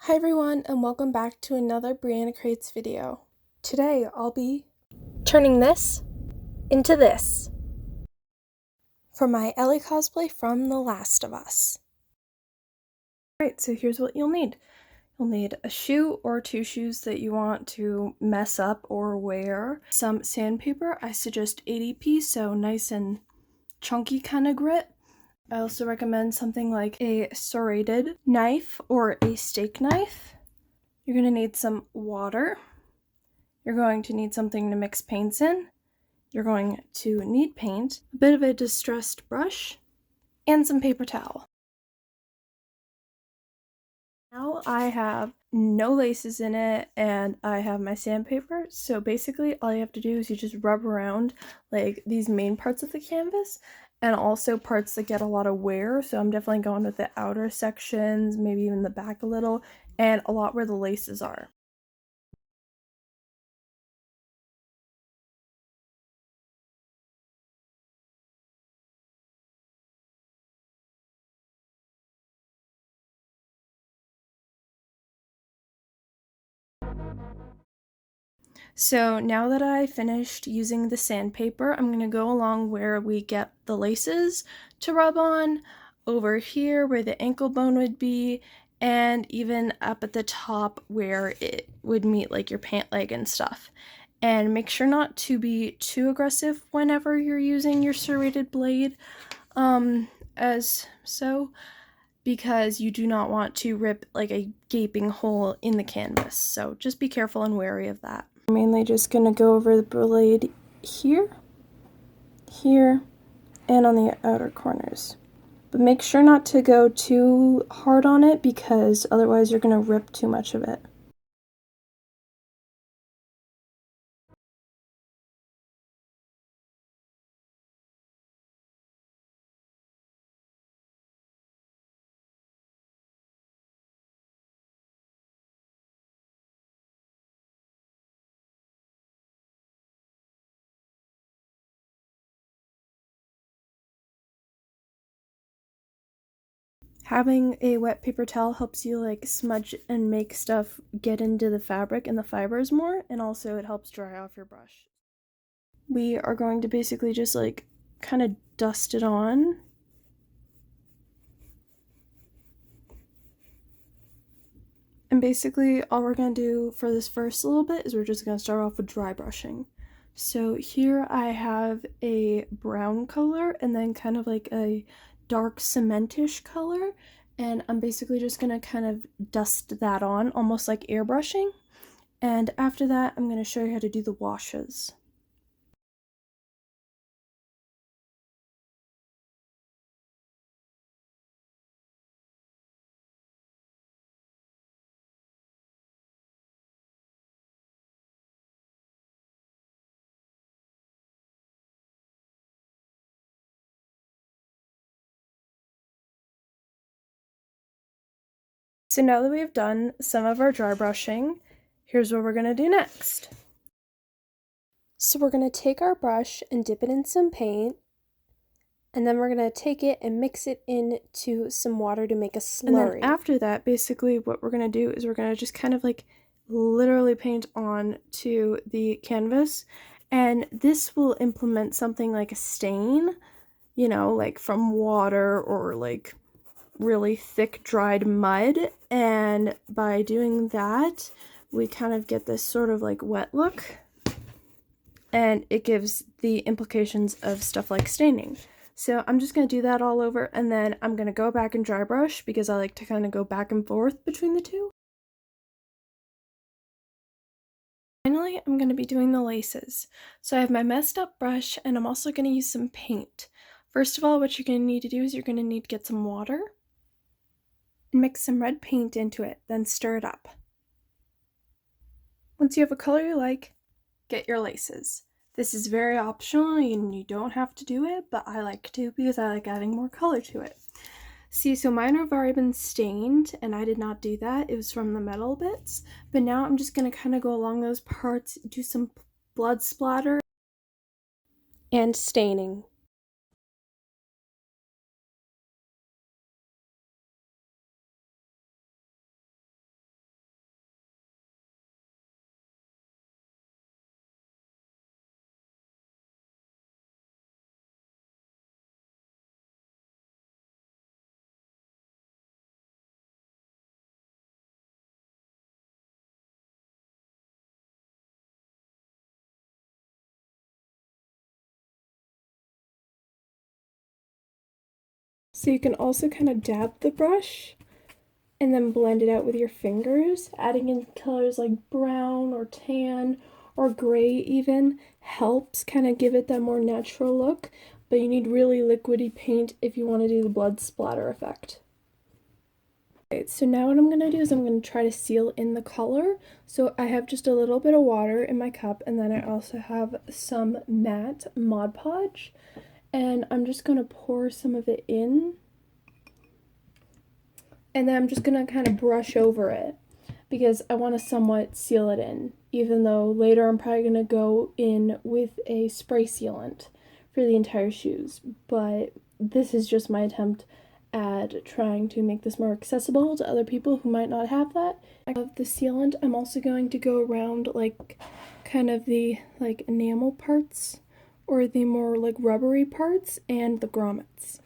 Hi everyone, and welcome back to another Brianna Crates video. Today I'll be turning this into this for my Ellie cosplay from The Last of Us. Alright, so here's what you'll need. You'll need a shoe or two shoes that you want to mess up or wear. Some sandpaper, I suggest 80p, so nice and chunky kind of grit. I also recommend something like a serrated knife or a steak knife. You're going to need some water. You're going to need something to mix paints in. You're going to need paint, a bit of a distressed brush, and some paper towel. Now I have no laces in it and I have my sandpaper, so basically all you have to do is you just rub around like these main parts of the canvas and also parts that get a lot of wear, so I'm definitely going with the outer sections, maybe even the back a little, and a lot where the laces are. So now that I finished using the sandpaper, I'm going to go along where we get the laces to rub on, over here where the ankle bone would be, and even up at the top where it would meet like your pant leg and stuff. And make sure not to be too aggressive whenever you're using your serrated blade, because you do not want to rip like a gaping hole in the canvas. So just be careful and wary of that. I'm mainly just going to go over the blade here, here, and on the outer corners. But make sure not to go too hard on it because otherwise you're going to rip too much of it. Having a wet paper towel helps you like smudge and make stuff get into the fabric and the fibers more, and also it helps dry off your brush. We are going to basically just like kind of dust it on. And basically all we're going to do for this first little bit is we're just going to start off with dry brushing. So here I have a brown color and then kind of like a dark cementish color, and I'm basically just going to kind of dust that on almost like airbrushing, and after that I'm going to show you how to do the washes. So now that we've done some of our dry brushing, here's what we're going to do next. So we're going to take our brush and dip it in some paint, and then we're going to take it and mix it into some water to make a slurry. And then after that, basically what we're going to do is we're going to just kind of like literally paint on to the canvas, and this will implement something like a stain, you know, like from water or like really thick dried mud, and by doing that we kind of get this sort of like wet look, and it gives the implications of stuff like staining. So I'm just going to do that all over, and then I'm going to go back and dry brush because I like to kind of go back and forth between the two. Finally, I'm going to be doing the laces. So I have my messed up brush, and I'm also going to use some paint. First of all, what you're going to need to do is you're going to need to get some water and mix some red paint into it, then stir it up. Once you have a color you like, get your laces. This is very optional and you don't have to do it, but I like to because I like adding more color to it. See, so mine have already been stained and I did not do that. It was from the metal bits, but now I'm just going to kind of go along those parts, do some blood splatter and staining. So you can also kind of dab the brush and then blend it out with your fingers. Adding in colors like brown or tan or gray even helps kind of give it that more natural look, but you need really liquidy paint if you want to do the blood splatter effect. Okay, so now what I'm going to do is I'm going to try to seal in the color. So I have just a little bit of water in my cup, and then I also have some matte Mod Podge, and I'm just going to pour some of it in. And then I'm just going to kind of brush over it because I want to somewhat seal it in, even though later I'm probably going to go in with a spray sealant for the entire shoes. But this is just my attempt at trying to make this more accessible to other people who might not have that. Of the sealant, I'm also going to go around like kind of the like enamel parts or the more like rubbery parts and the grommets.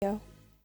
Yeah.